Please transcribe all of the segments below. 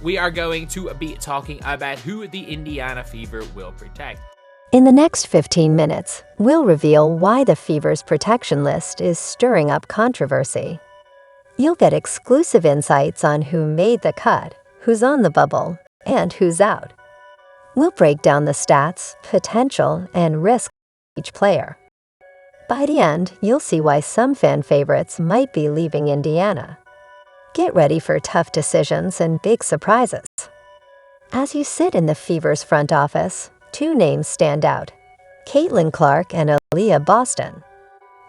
we are going to be talking about who the Indiana Fever will protect. In the next 15 minutes, we'll reveal why the Fever's protection list is stirring up controversy. You'll get exclusive insights on who made the cut, who's on the bubble, and who's out. We'll break down the stats, potential, and risk of each player. By the end, you'll see why some fan favorites might be leaving Indiana. Get ready for tough decisions and big surprises. As you sit in the Fever's front office, two names stand out: Caitlin Clark and Aaliyah Boston.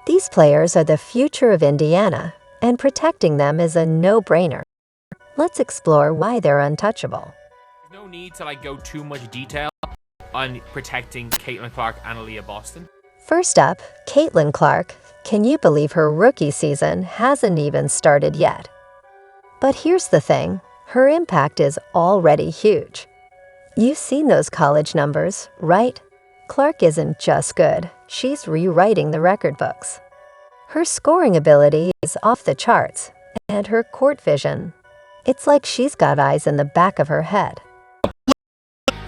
These players are the future of Indiana, and protecting them is a no-brainer. Let's explore why they're untouchable. There's no need to go too much detail on protecting Caitlin Clark and Aaliyah Boston. First up, Caitlin Clark. Can you believe her rookie season hasn't even started yet? But here's the thing, her impact is already huge. You've seen those college numbers, right? Clark isn't just good, she's rewriting the record books. Her scoring ability is off the charts, and her court vision, it's like she's got eyes in the back of her head.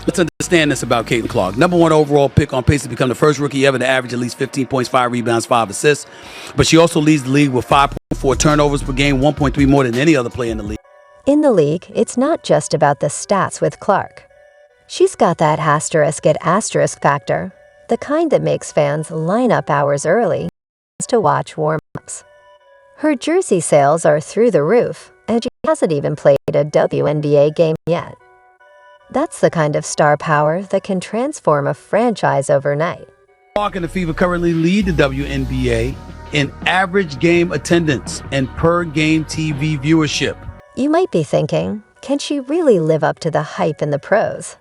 Let's understand this about Caitlin Clark. #1 overall pick, on pace to become the first rookie ever to average at least 15 points, 5 rebounds, 5 assists. But she also leads the league with 5.4 turnovers per game, 1.3 more than any other player in the league. In the league, it's not just about the stats with Clark. She's got that asterisk at asterisk factor, the kind that makes fans line up hours early to watch warm-ups. Her jersey sales are through the roof, and she hasn't even played a WNBA game yet. That's the kind of star power that can transform a franchise overnight. Clark and the Fever currently lead the WNBA in average game attendance and per game TV viewership. You might be thinking, can she really live up to the hype in the pros?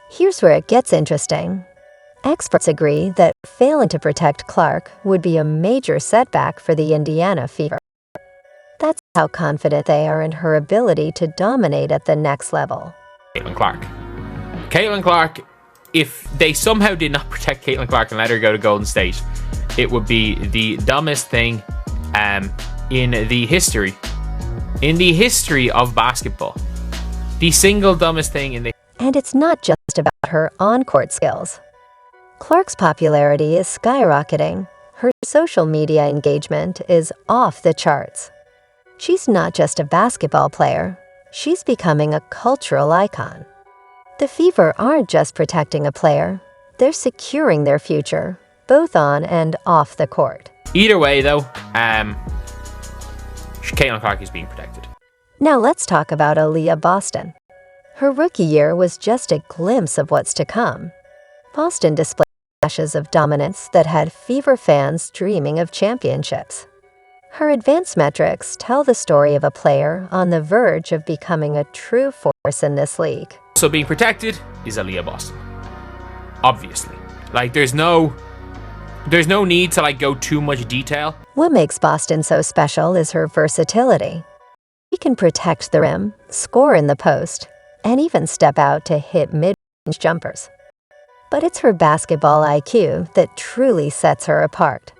Here's where it gets interesting. Experts agree that failing to protect Clark would be a major setback for the Indiana Fever. That's how confident they are in her ability to dominate at the next level. Caitlin Clark, if they somehow did not protect Caitlin Clark and let her go to Golden State, it would be the dumbest thing in the history of basketball. The single dumbest thing in the... And it's not just about her on-court skills. Clark's popularity is skyrocketing. Her social media engagement is off the charts. She's not just a basketball player. She's becoming a cultural icon. The Fever aren't just protecting a player, they're securing their future, both on and off the court. Either way, though, Caitlin Clark is being protected. Now let's talk about Aaliyah Boston. Her rookie year was just a glimpse of what's to come. Boston displayed flashes of dominance that had Fever fans dreaming of championships. Her advanced metrics tell the story of a player on the verge of becoming a true force in this league. So being protected is Aaliyah Boston. Obviously. There's no need to go too much detail. What makes Boston so special is her versatility. She can protect the rim, score in the post, and even step out to hit mid-range jumpers. But it's her basketball IQ that truly sets her apart.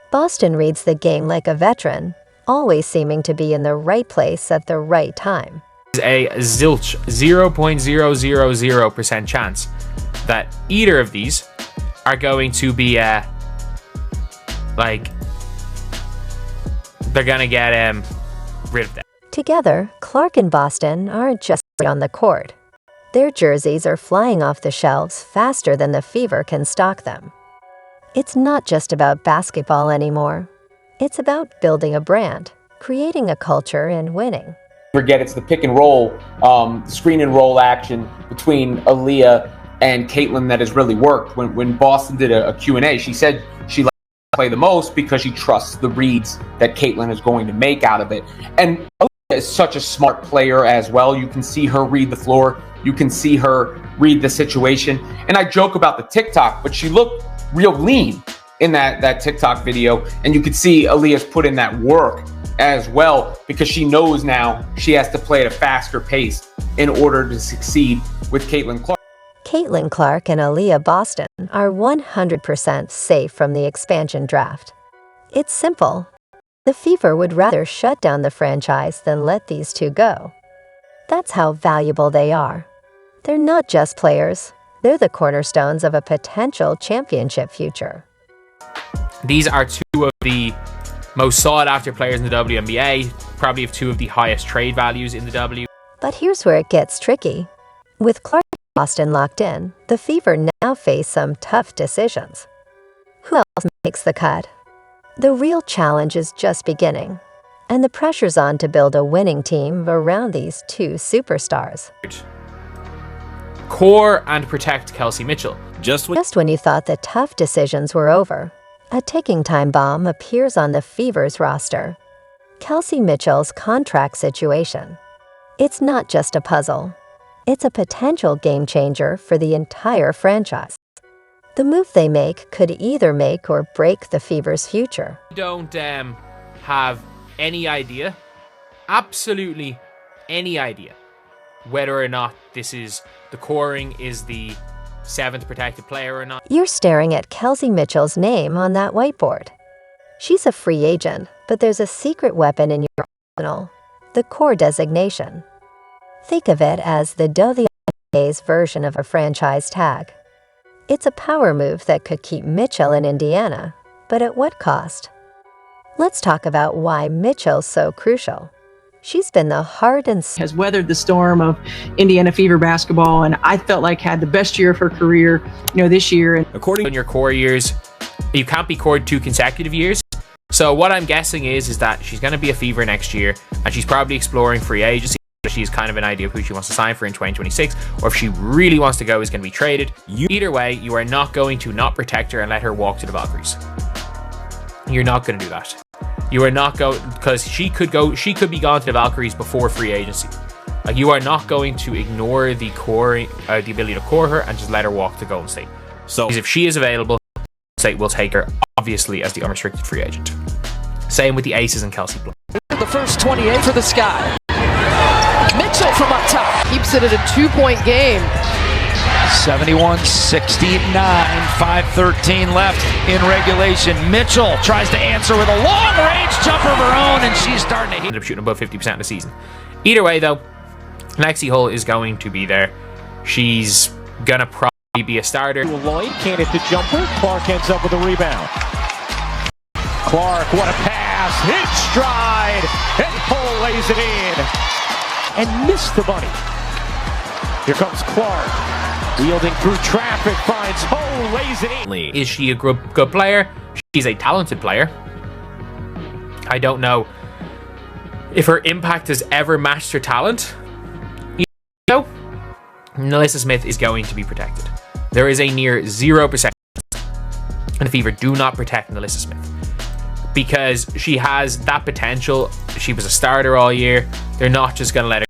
Boston reads the game like a veteran, always seeming to be in the right place at the right time. There's a zilch, 0.000% chance that either of these are going to be, they're going to get rid of them. Together, Clark and Boston aren't just on the court. Their jerseys are flying off the shelves faster than the Fever can stock them. It's not just about basketball anymore. It's about building a brand, creating a culture, and winning. Forget it's the pick and roll, screen and roll action between Aaliyah and Caitlin that has really worked. When Boston did a Q&A, she said she likes to play the most because she trusts the reads that Caitlin is going to make out of it. And Aaliyah is such a smart player as well. You can see her read the floor. You can see her read the situation. And I joke about the TikTok, but she looked real lean in that TikTok video. And you could see Aaliyah's put in that work as well because she knows now she has to play at a faster pace in order to succeed with Caitlin Clark. Caitlin Clark and Aaliyah Boston are 100% safe from the expansion draft. It's simple. The Fever would rather shut down the franchise than let these two go. That's how valuable they are. They're not just players, they're the cornerstones of a potential championship future. These are two of the most sought-after players in the WNBA, probably have two of the highest trade values in the W. But here's where it gets tricky. With Clark and Boston locked in, the Fever now face some tough decisions. Who else makes the cut? The real challenge is just beginning, and the pressure's on to build a winning team around these two superstars. Core and protect Kelsey Mitchell. Just when you thought the tough decisions were over, a ticking time bomb appears on the Fever's roster. Kelsey Mitchell's contract situation. It's not just a puzzle. It's a potential game changer for the entire franchise. The move they make could either make or break the Fever's future. Don't have any idea, absolutely any idea, whether or not this is the coring is the 7th protected player or not. You're staring at Kelsey Mitchell's name on that whiteboard. She's a free agent, but there's a secret weapon in your arsenal, the core designation. Think of it as the WNBA's version of a franchise tag. It's a power move that could keep Mitchell in Indiana, but at what cost? Let's talk about why Mitchell's so crucial. She's been the heart and soul. Has weathered the storm of Indiana Fever basketball, and I felt like had the best year of her career, this year. And according to your core years, you can't be cored 2 consecutive years. So what I'm guessing is that she's going to be a Fever next year, and she's probably exploring free agency. She's kind of an idea of who she wants to sign for in 2026, or if she really wants to go, is going to be traded. Either way, you are not going to not protect her and let her walk to the Valkyries. You're not going to do that. You are not going, because she could be gone to the Valkyries before free agency. Like, you are not going to ignore the core, the ability to core her and just let her walk to Golden State. So if she is available, State will take her obviously as the unrestricted free agent. Same with the Aces and Kelsey Plum. The first 28 for the Sky. Mitchell from up top keeps it at a 2-point game. 71-69, 5:13 left in regulation. Mitchell tries to answer with a long-range jumper of her own, and she's starting to hit. Ended up shooting above 50% in the season. Either way, though, Lexi Hull is going to be there. She's gonna probably be a starter. Lloyd can't hit the jumper. Clark ends up with a rebound. Clark, what a pass! Hit stride, and Hull lays it in, and missed the bunny. Here comes Clark. Wielding through traffic, finds Ho, lays it in. Is she a good player? She's a talented player. I don't know if her impact has ever matched her talent. Nalissa Smith is going to be protected. There is a near 0%, and the Fever do not protect Nalissa Smith because she has that potential. She was a starter all year. They're not just going to let her